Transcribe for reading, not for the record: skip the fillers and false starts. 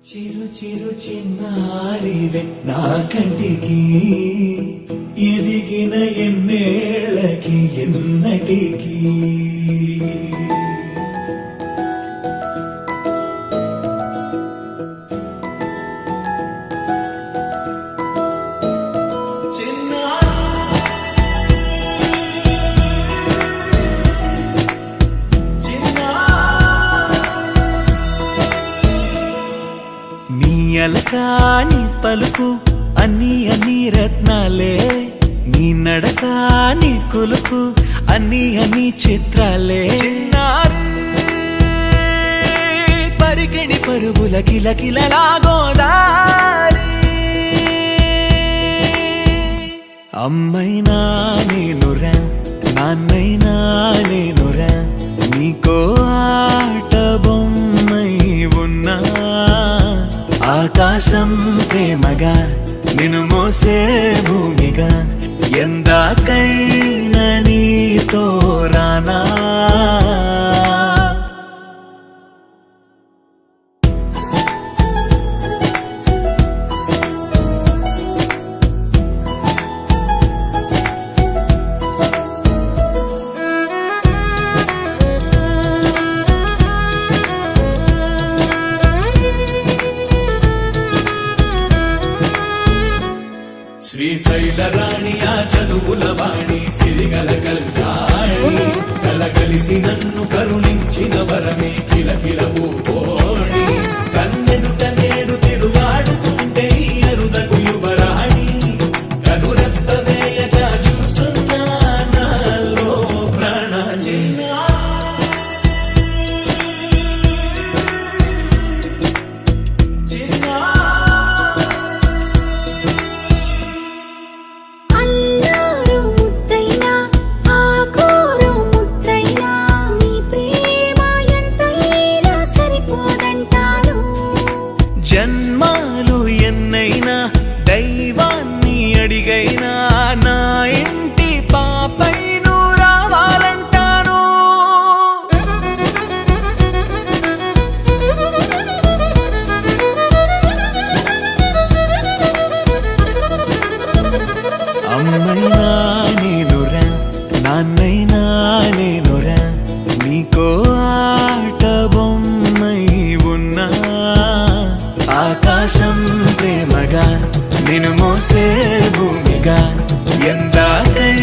చిరు చిరు చిన్నారివే నా కంటికి ఎదిగిన ఎన్నేళ్ళకి ఎన్నటికి అలకాని పలుకు అన్ని అన్ని రత్నాలే నీ నడకాని కులుకు అన్ని అన్ని చిత్రాలే చిన్నారు పరికిణి పరుగుల కిలకిలలా గోదారి అమ్మైనా నేనురా నాన్నైనా నేనురా నీకో ఆట బొమ్మై ఉన్నా ఆకాశం ప్రేమగా నిన్ను మోసే భూమిగా ఎందాకైనా నీతో రానా శ్రీశైల రాణి ఆ చదువుల వాణి సిరిగల కల్యాణి కలగలిసి నన్ను కరుణించిన వరమే కిలకిలవు కోణి కన్నెదుట నేడు తిరుగాడుతుంటే అరుదకు యువరాణి కనురెప్పవేయగా చూస్తున్నా నాలో ప్రాణ జన్మాలు ఎన్నైనా దైవాన్ని అడిగైనా నా ఇంటి పాపై నువ్వు రావాలంటాను అమ్మైనా నేనురా నాన్నైనా నేనురా నీకో ఆట బొమ్మై ఉన్నా ఆకాశం ప్రేమగా నిన్ను మోసే భూమిగా ఎందాకై